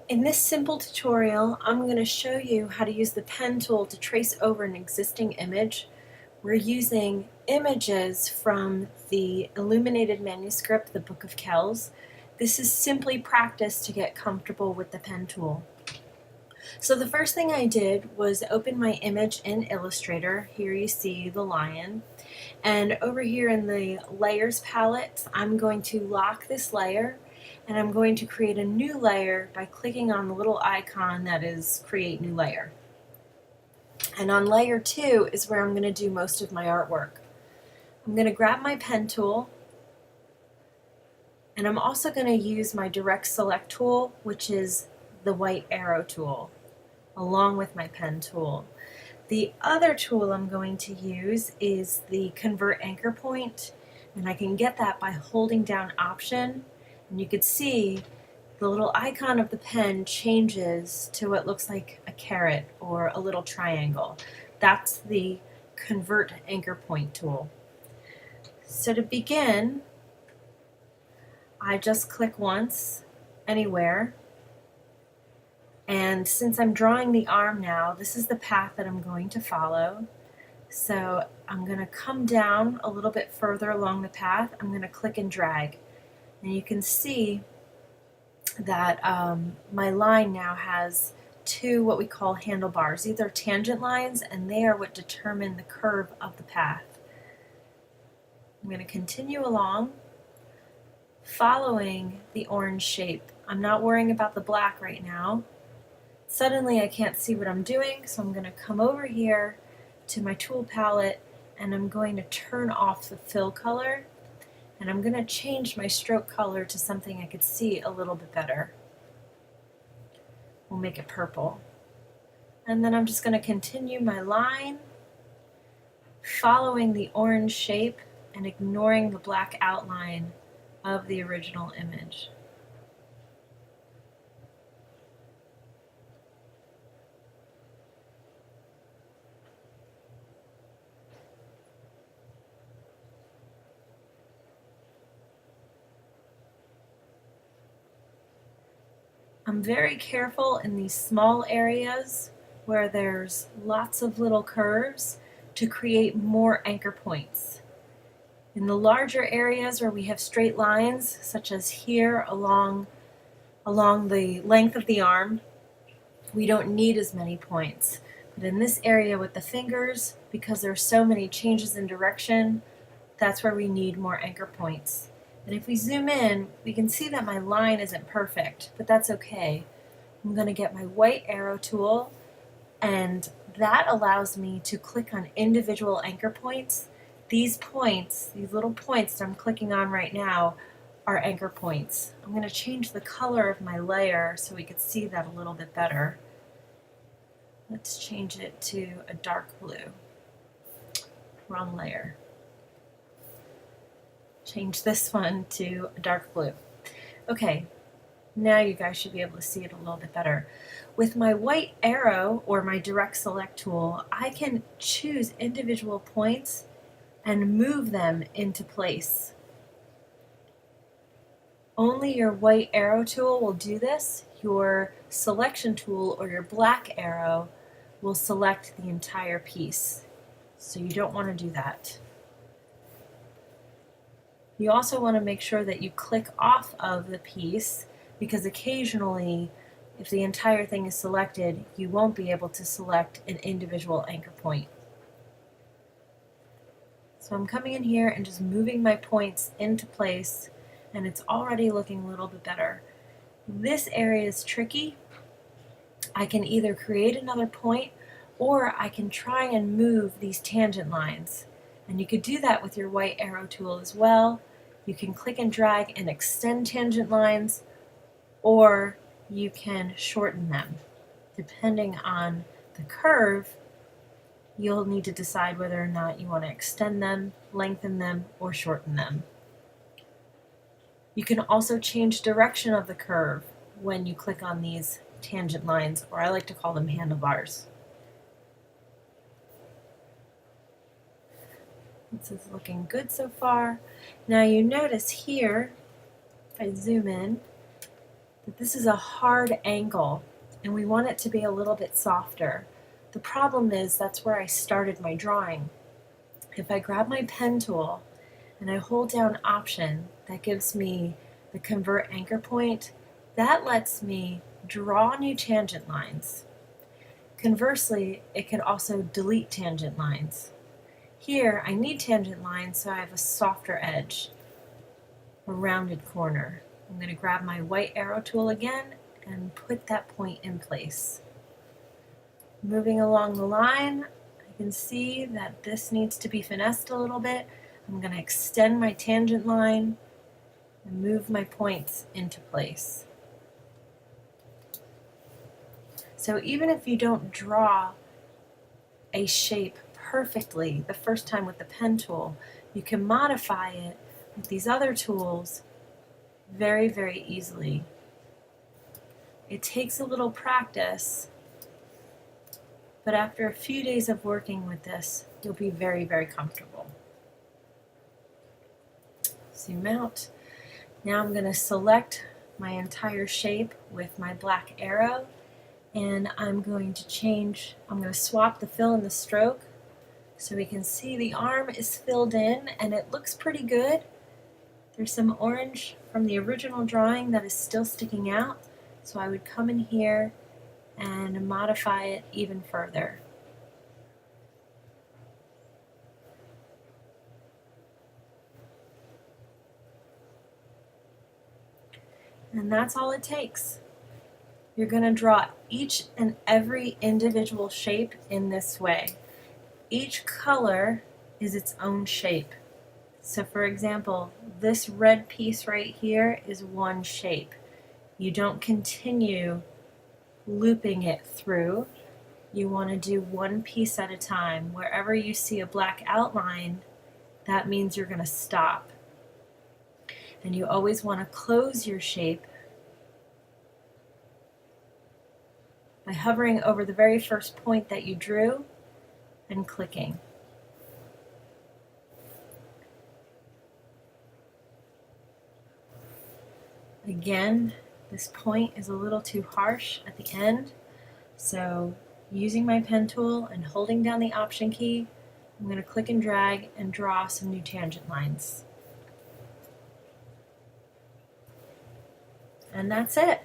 In this simple tutorial, I'm going to show you how to use the pen tool to trace over an existing image. We're using images from the illuminated manuscript, the Book of Kells. This is simply practice to get comfortable with the pen tool. So the first thing I did was open my image in Illustrator. Here you see the lion. And over here in the layers palette, I'm going to lock this layer and I'm going to create a new layer by clicking on the little icon that is create new layer. And on layer 2 is where I'm going to do most of my artwork. I'm going to grab my pen tool, and I'm also going to use my direct select tool, which is the white arrow tool, along with my pen tool. The other tool I'm going to use is the convert anchor point, and I can get that by holding down Option, and you can see the little icon of the pen changes to what looks like a caret or a little triangle. That's the convert anchor point tool. So to begin, I just click once anywhere. And since I'm drawing the arm now, this is the path that I'm going to follow. So I'm going to come down a little bit further along the path. I'm going to click and drag. And you can see that my line now has two what we call handlebars. These are tangent lines, and they are what determine the curve of the path. I'm going to continue along, following the orange shape. I'm not worrying about the black right now. Suddenly I can't see what I'm doing, so I'm going to come over here to my tool palette and I'm going to turn off the fill color, and I'm going to change my stroke color to something I could see a little bit better. We'll make it purple. And then I'm just going to continue my line, following the orange shape and ignoring the black outline of the original image. I'm very careful in these small areas where there's lots of little curves to create more anchor points. In the larger areas where we have straight lines, such as here along the length of the arm, we don't need as many points. But in this area with the fingers, because there are so many changes in direction, that's where we need more anchor points. And if we zoom in, we can see that my line isn't perfect, but that's okay. I'm going to get my white arrow tool, and that allows me to click on individual anchor points. These points, these little points that I'm clicking on right now, are anchor points. I'm going to change the color of my layer so we could see that a little bit better. Let's change it to a dark blue. Wrong layer. Change this one to a dark blue. Okay, now you guys should be able to see it a little bit better. With my white arrow or my direct select tool, I can choose individual points and move them into place. Only your white arrow tool will do this. Your selection tool or your black arrow will select the entire piece. So you don't want to do that. You also want to make sure that you click off of the piece, because occasionally, if the entire thing is selected, you won't be able to select an individual anchor point. So I'm coming in here and just moving my points into place, and it's already looking a little bit better. This area is tricky. I can either create another point, or I can try and move these tangent lines. And you could do that with your white arrow tool as well. You can click and drag and extend tangent lines, or you can shorten them. Depending on the curve, you'll need to decide whether or not you want to extend them, lengthen them, or shorten them. You can also change direction of the curve when you click on these tangent lines, or I like to call them handlebars. This is looking good so far. Now you notice here, if I zoom in, that this is a hard angle and we want it to be a little bit softer. The problem is that's where I started my drawing. If I grab my pen tool and I hold down Option, that gives me the Convert Anchor Point. That lets me draw new tangent lines. Conversely, it can also delete tangent lines. Here, I need tangent lines so I have a softer edge, a rounded corner. I'm going to grab my white arrow tool again and put that point in place. Moving along the line, I can see that this needs to be finessed a little bit. I'm going to extend my tangent line and move my points into place. So even if you don't draw a shape perfectly the first time with the pen tool, you can modify it with these other tools very, very easily. It takes a little practice, but after a few days of working with this, you'll be very, very comfortable. Zoom out. Now I'm going to select my entire shape with my black arrow, and I'm going to swap the fill and the stroke so we can see the arm is filled in and it looks pretty good. There's some orange from the original drawing that is still sticking out, so I would come in here and modify it even further. And that's all it takes. You're going to draw each and every individual shape in this way. Each color is its own shape. So for example, this red piece right here is one shape. You don't continue looping it through. You want to do one piece at a time. Wherever you see a black outline, that means you're going to stop. And you always want to close your shape by hovering over the very first point that you drew and clicking. Again, this point is a little too harsh at the end, so using my pen tool and holding down the Option key, I'm going to click and drag and draw some new tangent lines. And that's it.